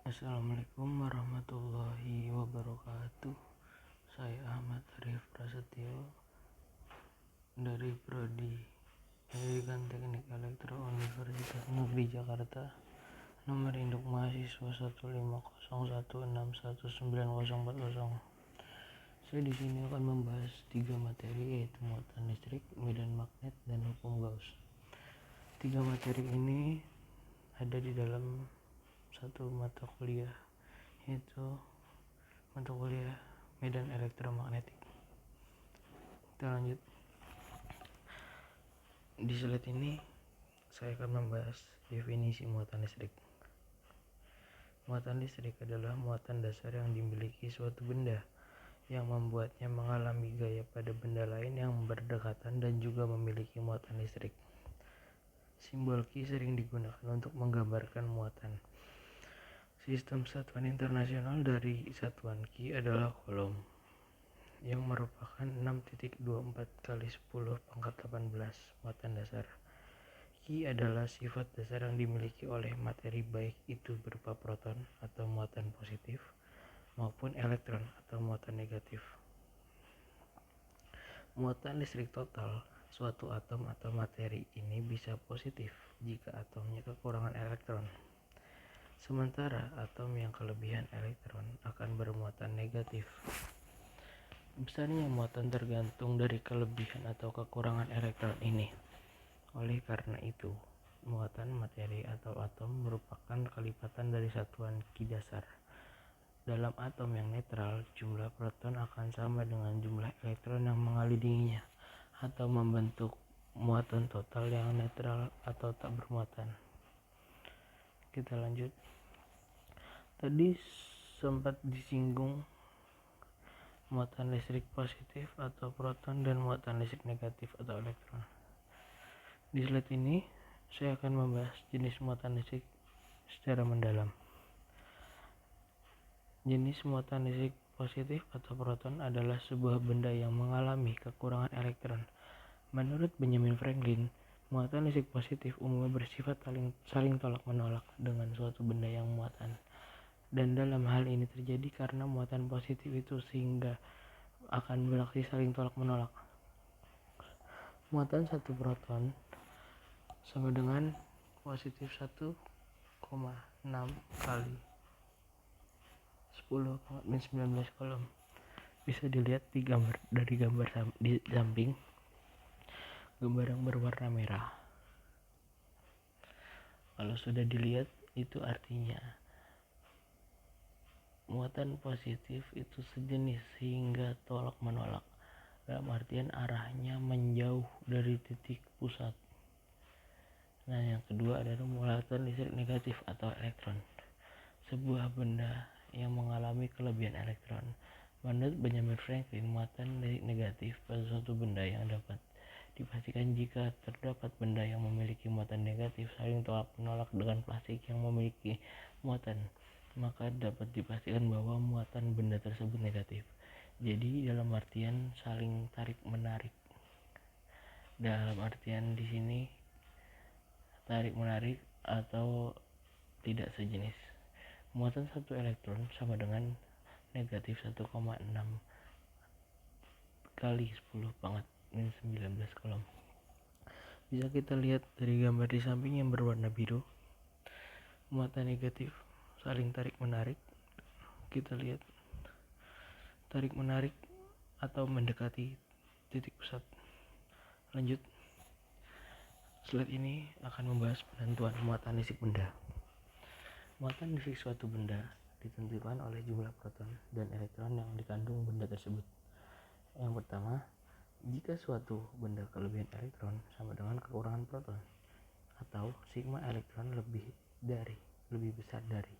Assalamualaikum warahmatullahi wabarakatuh. Saya Ahmad Arif Prasetyo dari Prodi Pendidikan Teknik Elektro Universitas Negeri Jakarta. Nomor induk mahasiswa 15016190040. Saya di sini akan membahas 3 materi, yaitu muatan listrik, medan magnet, dan hukum Gauss. 3 materi ini ada di dalam satu mata kuliah, yaitu mata kuliah medan elektromagnetik. Kita lanjut. Di slide ini saya akan membahas definisi muatan listrik. Muatan listrik adalah muatan dasar yang dimiliki suatu benda yang membuatnya mengalami gaya pada benda lain yang berdekatan dan juga memiliki muatan listrik. Simbol Q sering digunakan untuk menggambarkan muatan. Sistem satuan internasional dari satuan Q adalah Coulomb, yang merupakan 6.24 × 10⁻18 muatan dasar. Q adalah sifat dasar yang dimiliki oleh materi, baik itu berupa proton atau muatan positif maupun elektron atau muatan negatif. Muatan listrik total suatu atom atau materi ini bisa positif jika atomnya kekurangan elektron. Sementara atom yang kelebihan elektron akan bermuatan negatif. Besarnya muatan tergantung dari kelebihan atau kekurangan elektron ini. Oleh karena itu, muatan materi atau atom merupakan kelipatan dari satuan Q dasar. Dalam atom yang netral, jumlah proton akan sama dengan jumlah elektron yang mengelilinginya, atau membentuk muatan total yang netral atau tak bermuatan. Kita lanjut. Tadi sempat disinggung muatan listrik positif atau proton dan muatan listrik negatif atau elektron. Di slide ini saya akan membahas jenis muatan listrik secara mendalam. Jenis muatan listrik positif atau proton adalah sebuah benda yang mengalami kekurangan elektron. Menurut Benjamin Franklin, muatan listrik positif umumnya bersifat saling tolak-menolak dengan suatu benda yang muatan. Dan dalam hal ini terjadi karena muatan positif itu sehingga akan beraksi saling tolak-menolak. Muatan satu proton sama dengan positif 1,6 kali 10⁻19 kolom. Bisa dilihat dari gambar di samping, gambar yang berwarna merah. Kalau sudah dilihat, itu artinya muatan positif itu sejenis sehingga tolak menolak, dalam artian arahnya menjauh dari titik pusat. Nah, yang kedua adalah muatan listrik negatif atau elektron, sebuah benda yang mengalami kelebihan elektron. Menurut Benjamin Franklin, muatan listrik negatif pada suatu benda yang dapat dipastikan jika terdapat benda yang memiliki muatan negatif saling tolak menolak dengan plastik yang memiliki muatan, maka dapat dipastikan bahwa muatan benda tersebut negatif. Jadi dalam artian saling tarik menarik. Dalam artian di sini tarik menarik atau tidak sejenis. Muatan satu elektron sama dengan negatif 1,6 kali 10⁻19 kolom. Bisa kita lihat dari gambar di samping yang berwarna biru, muatan negatif saling tarik menarik. Kita lihat tarik menarik atau mendekati titik pusat. Lanjut. Slide ini akan membahas penentuan muatan listrik benda. Muatan listrik suatu benda ditentukan oleh jumlah proton dan elektron yang dikandung benda tersebut. Yang pertama, jika suatu benda kelebihan elektron sama dengan kekurangan proton, atau sigma elektron lebih besar dari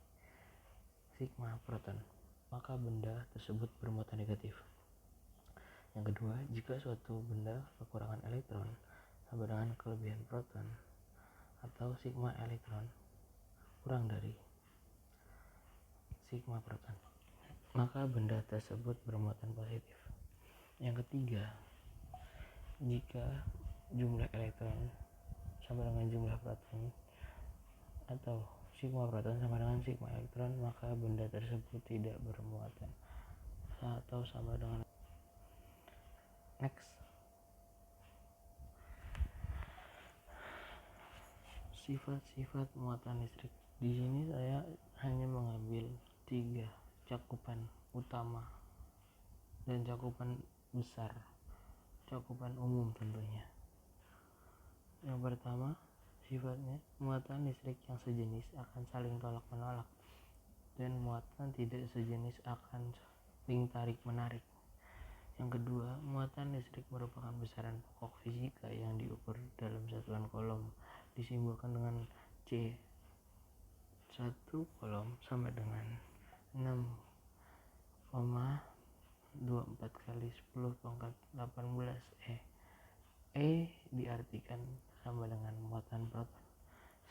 sigma proton, maka benda tersebut bermuatan negatif. Yang kedua, jika suatu benda kekurangan elektron sama dengan kelebihan proton, atau sigma elektron kurang dari sigma proton, maka benda tersebut bermuatan positif. Yang ketiga, jika jumlah elektron sama dengan jumlah proton, atau sigma proton sama dengan sigma elektron, maka benda tersebut tidak bermuatan atau sama dengan. Next, sifat-sifat muatan listrik. Di sini saya hanya mengambil 3 cakupan utama dan cakupan besar, cakupan umum tentunya. Yang pertama, sifatnya muatan listrik yang sejenis akan saling tolak menolak, dan muatan tidak sejenis akan saling tarik menarik. Yang kedua, muatan listrik merupakan besaran pokok fisika yang diukur dalam satuan kolom, disimbolkan dengan C. 1 kolom sama dengan 6,24 kali 10 pangkat 18 E. E diartikan sama dengan muatan proton,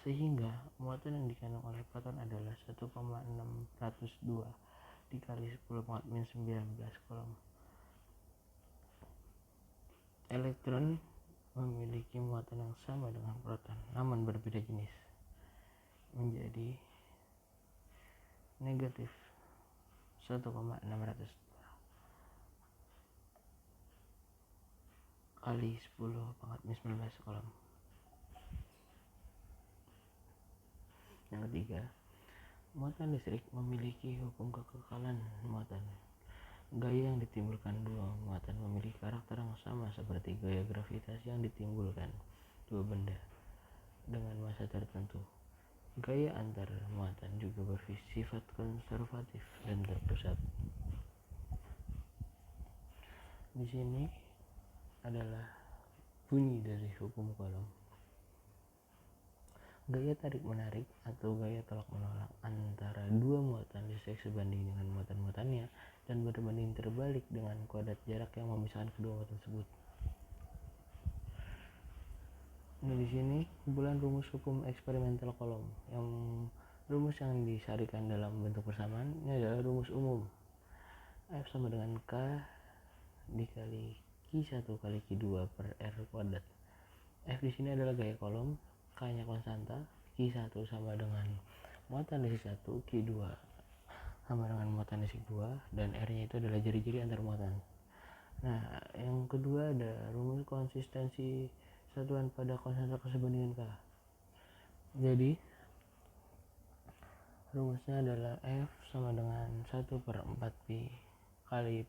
sehingga muatan yang dikandung oleh proton adalah 1,602 dikali 10 pangkat min 19 kolom. Elektron memiliki muatan yang sama dengan proton, namun berbeda jenis, menjadi negatif 1,602 kali 10 pangkat min 19 kolom. Yang ketiga, muatan listrik memiliki hukum kekekalan muatan. Gaya yang ditimbulkan dua muatan memiliki karakter yang sama seperti gaya gravitasi yang ditimbulkan dua benda dengan massa tertentu. Gaya antar muatan juga bersifat konservatif dan terpusat. Di sini adalah bunyi dari hukum Coulomb. Gaya tarik menarik atau gaya tolak menolak antara dua muatan listrik sebanding dengan muatan-muatannya dan berbanding terbalik dengan kuadrat jarak yang memisahkan kedua muatan tersebut. Nah, di sini kumpulan rumus hukum eksperimental Coulomb. Yang rumus yang disarikan dalam bentuk persamaan ini adalah rumus umum. F sama dengan K dikali Q1 kali Q2 per R kuadrat. F di sini adalah gaya Coulomb, K-nya konstanta, Q1 sama dengan muatan listrik 1, Q2 sama dengan muatan listrik 2, dan R-nya itu adalah jari-jari antar muatan. Nah, yang kedua ada rumus konsistensi satuan pada konstanta keserbandingan K. Jadi rumusnya adalah F sama dengan 1 per 4 pi kali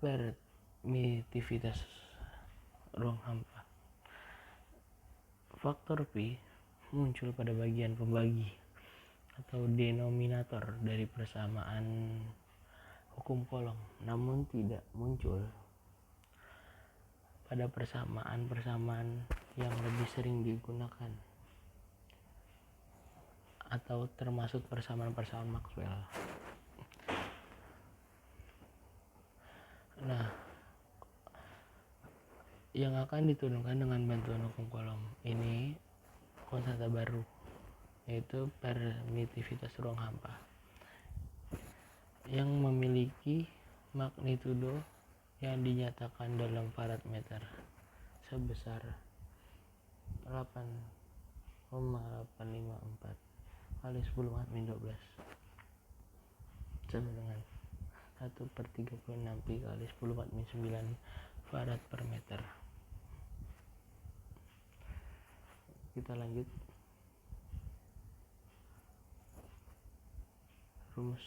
permitivitas ruang hampa. Faktor pi muncul pada bagian pembagi atau denominator dari persamaan hukum Coulomb, namun tidak muncul pada persamaan-persamaan yang lebih sering digunakan atau termasuk persamaan-persamaan Maxwell. Nah, yang akan diturunkan dengan bantuan hukum Coulomb ini konstanta baru, yaitu permitivitas ruang hampa yang memiliki magnitudo yang dinyatakan dalam farad meter sebesar 8,854 kali 10 min 12 sama dengan 1/36 pi kali 10 min 9 farad per meter. Kita lanjut. Rumus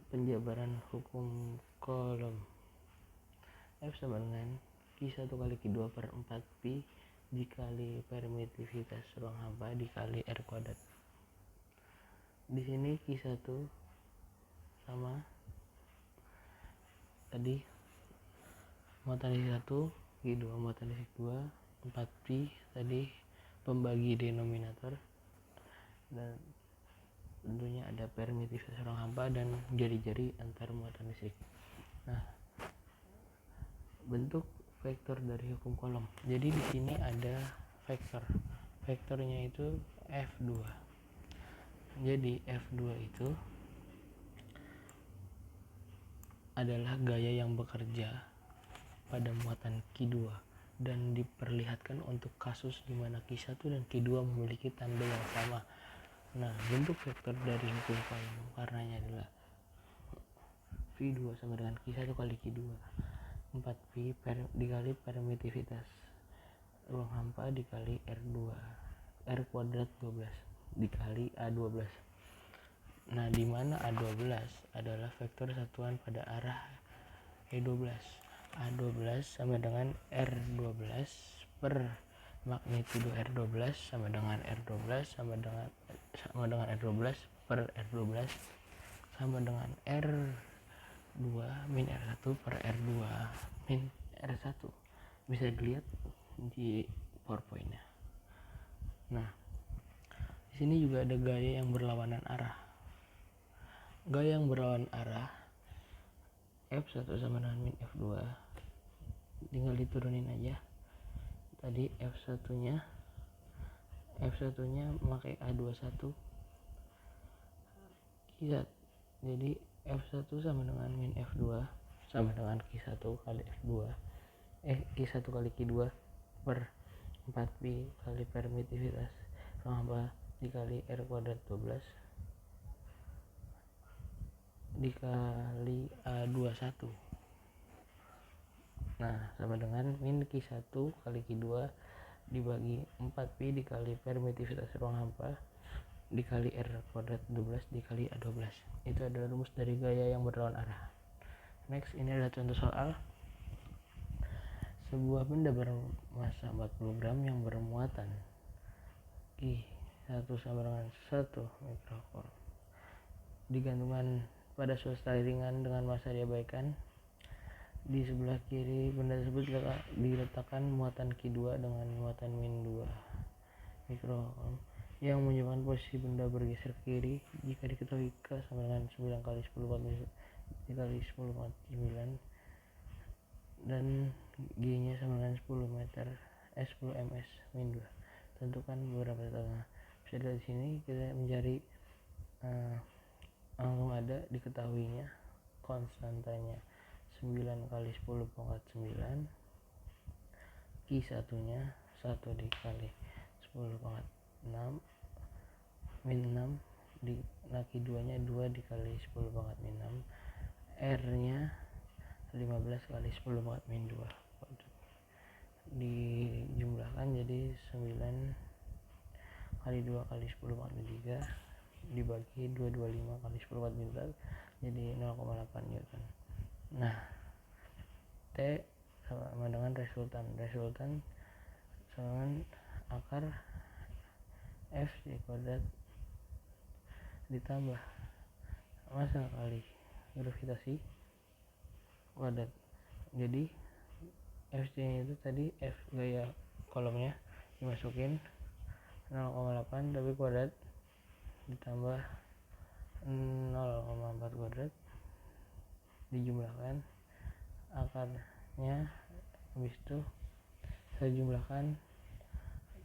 penjabaran hukum Coulomb. F sama dengan Q1 kali Q2 per 4 pi dikali permitivitas ruang hampa dikali R kuadrat. Di sini Q1 sama tadi muatan listrik 1, Q2 muatan listrik 2, 4 pi tadi pembagi denominator, dan tentunya ada permitivitas ruang hampa dan jari-jari antar muatan listrik. Nah, bentuk vektor dari hukum Coulomb. Jadi di sini ada vektor. Vektornya itu F2. Jadi F2 itu adalah gaya yang bekerja pada muatan Q2 dan diperlihatkan untuk kasus di mana Q1 dan Q2 memiliki tanda yang sama. Nah, bentuk vektor dari hukum kolom warnanya adalah V2 sama dengan Q1 kali Q2, 4Pi dikali permitivitas ruang hampa dikali R kuadrat 12 dikali A12. Nah, di mana A12 adalah vektor satuan pada arah E12. A12 sama dengan R12 per magnitudo R12 sama dengan R12 sama dengan R12 per R12 sama dengan R2 min R1 per R2 min R1. Bisa dilihat di PowerPoint-nya. Nah, di sini juga ada gaya yang berlawanan arah. Gaya yang berlawanan arah F1 sama dengan min F2, tinggal diturunin aja. Tadi F1 nya memakai A21 Q1, jadi F1 sama dengan min F2 sama dengan Q1 kali F2 Q1 kali Q2 per 4Pi kali permitivitas ruang hampa dikali R kuadrat 12 dikali A21. Nah, sama dengan min Q1 kali Q2 dibagi 4Pi dikali permitivitas ruang hampa dikali R kuadrat 12 dikali A12. Itu adalah rumus dari gaya yang berlawan arah. Next, ini adalah contoh soal. Sebuah benda bermassa 40 gram yang bermuatan Q1 sama dengan 1 mikrocoulomb digantungkan pada suatu tali ringan dengan massa diabaikan. Di sebelah kiri benda tersebut diletakkan muatan Q2 dengan muatan min 2 mikrocoulomb yang menyebabkan posisi benda bergeser ke kiri jika diketahui K sama dengan 9 kali 10 dikali 10 9 dan G nya sama dengan 10 meter 10 ms min 2. Tentukan beberapa tengah. Bisa dari sini kita mencari langsung ada diketahuinya konstantanya 9 kali 10 pangkat 9, Q1 nya 1 dikali 10 pangkat 6 min 6 Q2 nya 2 dikali 10 pangkat min 6, R nya 15 kali 10 pangkat min 2 dijumlahkan jadi 9 kali 2 kali 10 pangkat min 3 dibagi 225 kali 10 pangkat min 4 jadi 0,8 Newton. Nah, T sama dengan resultan sama dengan akar F kuadrat ditambah massa kali gravitasi kuadrat. Jadi FC itu tadi F gaya kolomnya dimasukin 0,8 tapi kuadrat ditambah 0,4 kuadrat dijumlahkan akarnya, habis itu saya jumlahkan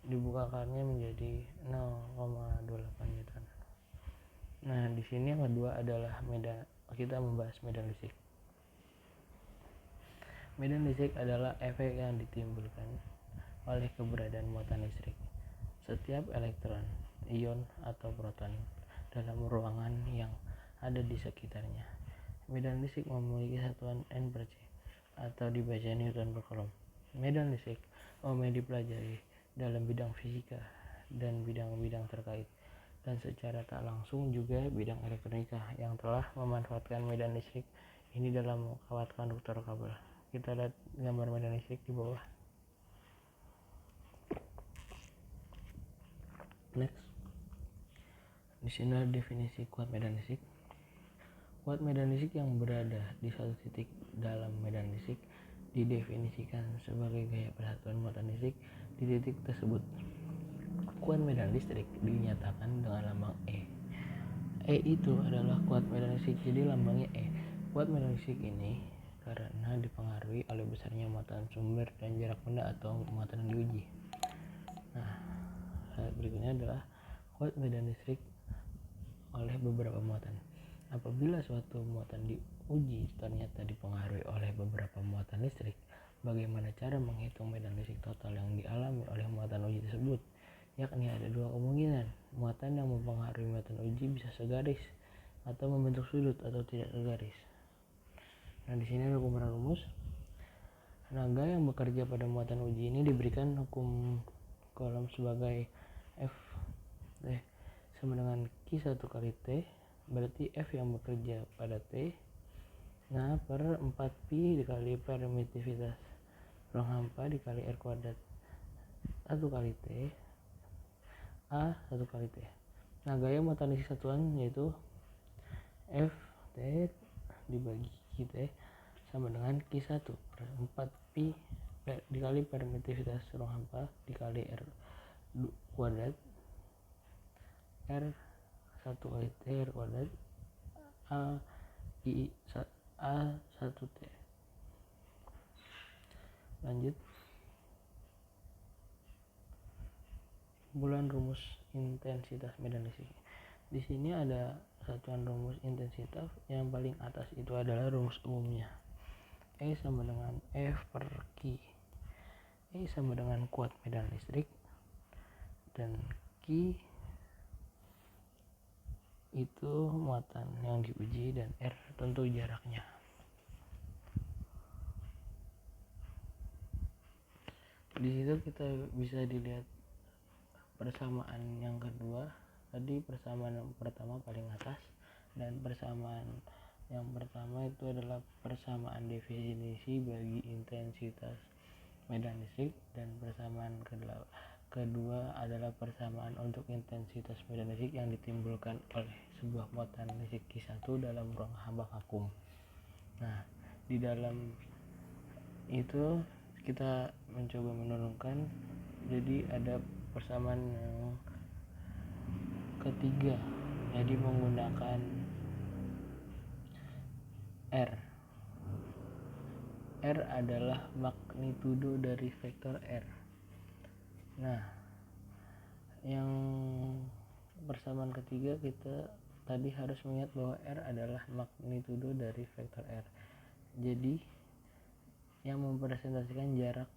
dibuka akarnya menjadi 0,28 Newton. Nah, di sini yang kedua adalah kita membahas medan listrik. Medan listrik adalah efek yang ditimbulkan oleh keberadaan muatan listrik. Setiap elektron, ion, atau proton dalam ruangan yang ada di sekitarnya. Medan listrik memiliki satuan N/C atau dibaca Newton per Coulomb. Medan listrik umumnya dipelajari dalam bidang fisika dan bidang-bidang terkait, dan secara tak langsung juga bidang elektronika yang telah memanfaatkan medan listrik ini dalam kawat konduktor kabel. Kita lihat gambar medan listrik di bawah. Next, di sini ada definisi kuat medan listrik. Kuat medan listrik yang berada di suatu titik dalam medan listrik didefinisikan sebagai gaya persatuan muatan listrik di titik tersebut. Kuat medan listrik dinyatakan dengan lambang E. E itu adalah kuat medan listrik, jadi lambangnya E. Kuat medan listrik ini karena dipengaruhi oleh besarnya muatan sumber dan jarak benda atau muatan yang diuji. Nah, berikutnya adalah kuat medan listrik oleh beberapa muatan. Apabila suatu muatan diuji ternyata dipengaruhi oleh beberapa muatan listrik, Bagaimana cara menghitung medan listrik total yang dialami oleh muatan uji tersebut? Yakni ada dua kemungkinan. Muatan yang mempengaruhi muatan uji bisa segaris atau membentuk sudut atau tidak segaris. Nah, di sini ada kumpulan rumus. Tenaga yang bekerja pada muatan uji ini diberikan hukum Coulomb sebagai F T sama dengan Q1 kali T, berarti F yang bekerja pada T, nah per 4pi dikali permitivitas ruang hampa dikali R kuadrat 1 kali T, A 1 kali T. Nah, gaya muatan isi satuan yaitu F T dibagi T sama dengan Q1 per 4pi dikali permitivitas ruang hampa dikali R kuadrat R 1 kali T R kuadrat A 1 T. Lanjut, bulan rumus intensitas medan listrik. Di sini ada satuan rumus intensitas. Yang paling atas itu adalah rumus umumnya. E sama dengan F per Q. E sama dengan kuat medan listrik, dan Q itu muatan yang diuji, dan R tentu jaraknya. Di situ kita bisa dilihat persamaan yang kedua. Tadi persamaan yang pertama paling atas, dan persamaan yang pertama itu adalah persamaan definisi bagi intensitas medan listrik, dan persamaan kedua adalah persamaan untuk intensitas medan listrik yang ditimbulkan oleh sebuah muatan listrik Q1 dalam ruang hampa vakum. Nah, di dalam itu kita mencoba menurunkan, jadi ada persamaan yang ketiga, jadi menggunakan R. R adalah magnitudo dari vektor R. Nah, yang persamaan ketiga kita tadi harus mengingat bahwa R adalah magnitudo dari vektor R. Jadi yang mempresentasikan jarak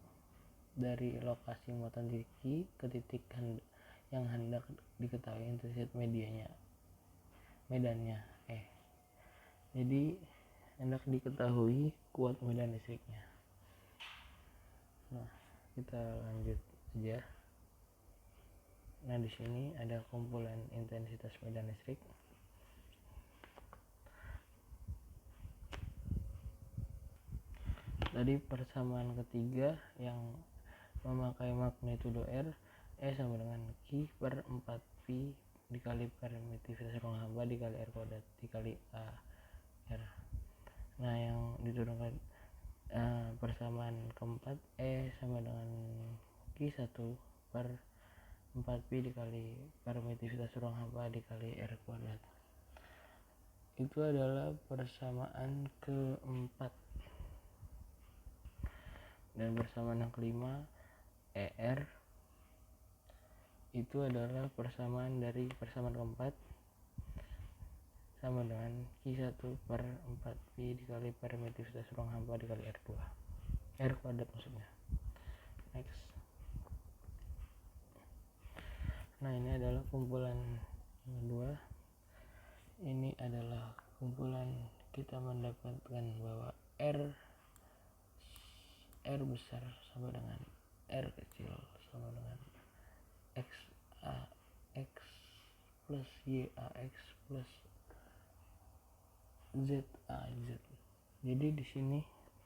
dari lokasi muatan titik ke titik yang hendak diketahui intensitas medannya E. Jadi hendak diketahui kuat medan listriknya. Nah, kita lanjut aja. Nah, di sini ada kumpulan intensitas medan listrik. Tadi persamaan ketiga yang memakai magnitudo R, E sama dengan Q per 4pi dikali permitivitas ruang hampa dikali R kuadrat dikali A R. Nah, yang diturunkan persamaan keempat, E sama dengan Q1 per 4pi dikali permitivitas ruang hampa dikali R kuadrat. Itu adalah persamaan keempat. Dan persamaan yang kelima, ER, itu adalah persamaan dari persamaan keempat sama dengan Q1 per 4pi dikali permitivitas ruang hampa dikali R2 R kuadrat maksudnya. Next. Nah, ini adalah kumpulan yang kedua. Ini adalah kumpulan kita mendapatkan bahwa R besar sama dengan R kecil sama dengan X plus YAX plus ZAZ. Jadi di sini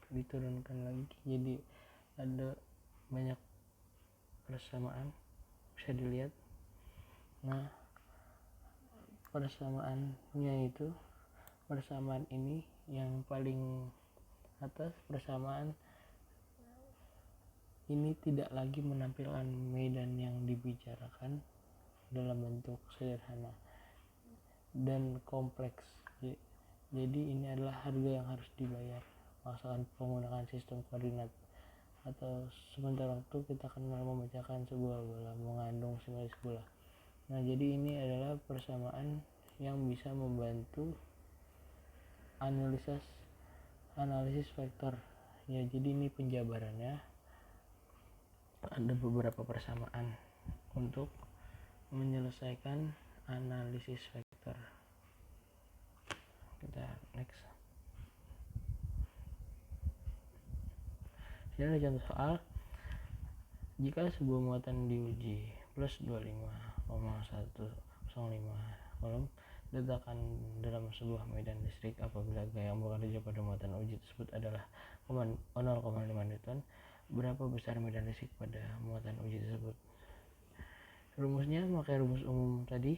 diturunkan lagi, jadi ada banyak persamaan bisa dilihat. Nah, persamaannya itu, persamaan ini yang paling atas, persamaan ini tidak lagi menampilkan medan yang dibicarakan dalam bentuk sederhana dan kompleks. Jadi ini adalah harga yang harus dibayar asalkan menggunakan sistem koordinat, atau sementara waktu kita akan memecahkan sebuah bola mengandung simetris bola. Nah, jadi ini adalah persamaan yang bisa membantu analisis vektor Ya, jadi ini penjabarannya, ada beberapa persamaan untuk menyelesaikan analisis vektor. Kita next. Ini ada contoh soal. Jika sebuah muatan diuji plus 25,105 kolom, letakkan dalam sebuah medan listrik apabila gaya yang bekerja pada muatan uji tersebut adalah 0,5 Newton. Berapa besar medan listrik pada muatan uji tersebut? Rumusnya pakai rumus umum tadi.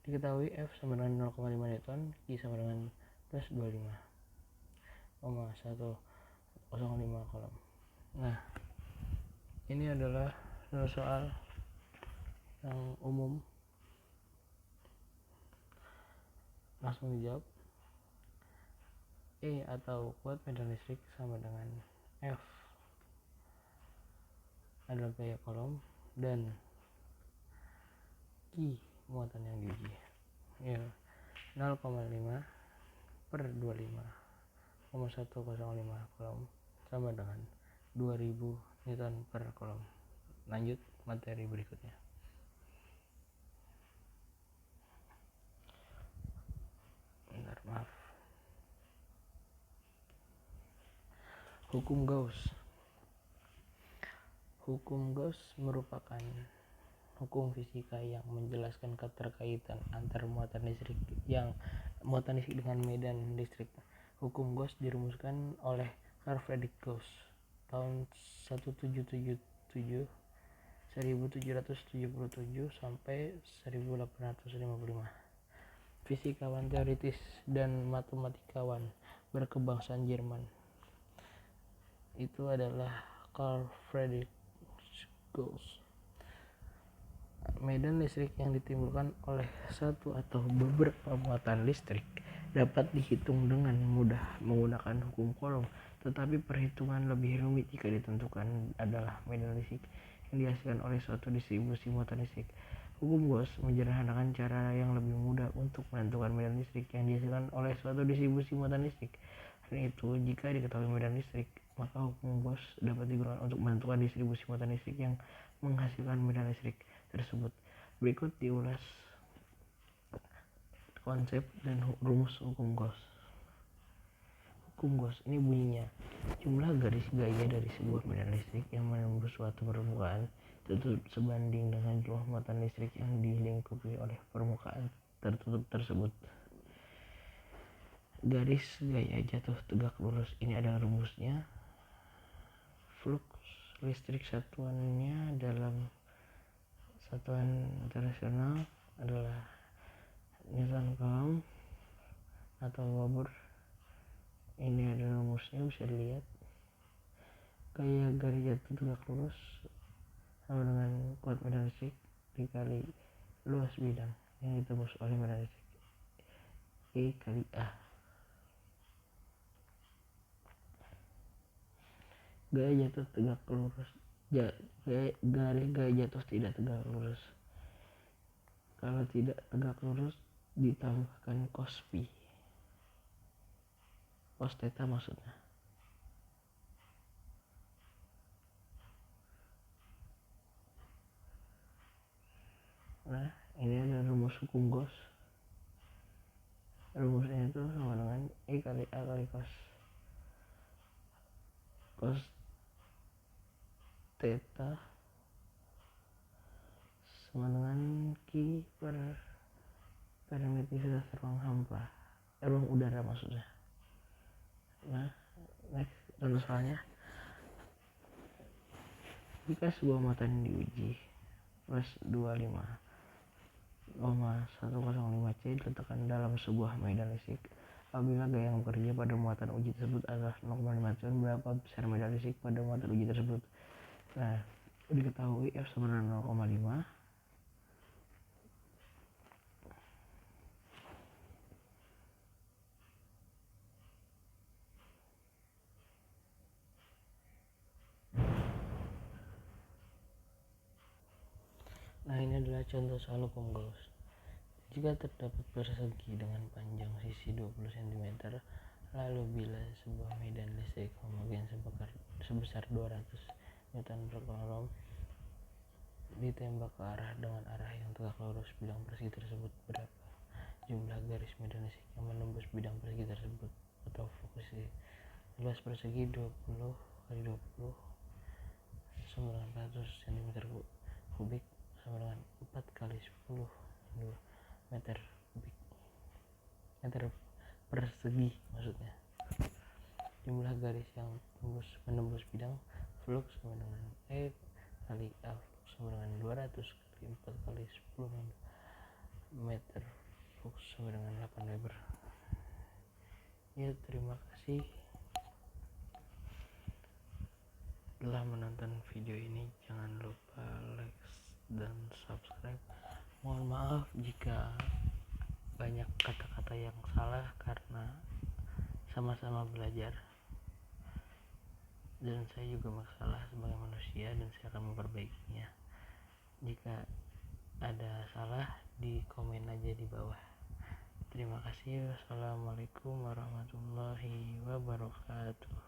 Diketahui F sama dengan 0,5 Newton, Q sama dengan plus 25,105 kolom. Nah, ini adalah soal yang umum. Langsung dijawab. E atau kuat medan listrik sama dengan F adalah gaya kolom dan Q muatan yang diuji. Ya, 0,5 per 25,105 kolom sama dengan 2000 Newton per kolom. Lanjut materi berikutnya. Bentar, maaf. Hukum Gauss. Hukum Gauss merupakan hukum fisika yang menjelaskan keterkaitan antar muatan listrik dengan medan listrik. Hukum Gauss dirumuskan oleh Carl Friedrich Gauss tahun 1777 sampai 1855. Fisikawan teoritis dan matematikawan berkebangsaan Jerman. Itu adalah Carl Friedrich Gauss. Medan listrik yang ditimbulkan oleh satu atau beberapa muatan listrik dapat dihitung dengan mudah menggunakan hukum Coulomb, tetapi perhitungan lebih rumit jika ditentukan adalah medan listrik yang dihasilkan oleh suatu distribusi muatan listrik. Hukum Gauss menyederhanakan cara yang lebih mudah untuk menentukan medan listrik yang dihasilkan oleh suatu distribusi muatan listrik. Karena itu, jika diketahui medan listrik, maka hukum Gauss dapat digunakan untuk menentukan distribusi muatan listrik yang menghasilkan medan listrik tersebut. Berikut diulas konsep dan rumus hukum Gauss. Hukum Gauss ini bunyinya, jumlah garis gaya dari sebuah medan listrik yang menembus suatu permukaan tertutup sebanding dengan jumlah muatan listrik yang dilingkupi oleh permukaan tertutup tersebut. Garis gaya jatuh tegak lurus ini adalah rumusnya. Flux listrik satuannya dalam satuan internasional adalah Newton Coulomb atau Weber. Ini adalah rumusnya, bisa dilihat. Gaya garis jatuh tegak lurus sama dengan kuat medan listrik dikali luas bidang yang ditembus oleh medan listrik, E kali A. Gaya jatuh tegak lurus, gaya jatuh tidak tegak lurus. Kalau tidak tegak lurus ditambahkan cos pi, cos theta maksudnya. Nah, ini adalah rumus hukum Gauss. Rumusnya itu sama dengan E kali A kali cos theta sama dengan Q per permitivitas ruang udara maksudnya. Nah, next contoh soalnya. Jika sebuah muatan diuji plus 25,105 C diletakkan dalam sebuah medan listrik, apabila gaya yang bekerja pada muatan uji tersebut adalah 0,5 Newton, berapa besar medan listrik pada muatan uji tersebut? Nah, diketahui F sama dengan 0,5. Nah, ini adalah contoh soal hukum Gauss. Jika terdapat persegi dengan panjang sisi 20 cm, Lalu bila sebuah medan listrik homogen sebesar 200 Newton per Coulomb ditembak ke arah dengan arah yang tegak lurus, bidang persegi tersebut berapa jumlah garis medan listrik yang menembus bidang persegi tersebut atau fokusi? Luas persegi 20 kali 20 sama dengan 400 cm kubik sama dengan 4 kali 10 meter kubik meter persegi maksudnya. Jumlah garis yang menembus bidang flux sama dengan E kali A flux sama dengan 200 kali 4 kali 10 meter flux sama dengan 8 Weber. Ya, terima kasih telah menonton video ini. Jangan lupa like dan subscribe. Mohon maaf jika banyak kata-kata yang salah karena sama-sama belajar, dan saya juga masalah sebagai manusia dan saya akan memperbaikinya. Jika ada salah, di komen aja di bawah. Terima kasih. Wassalamualaikum warahmatullahi wabarakatuh.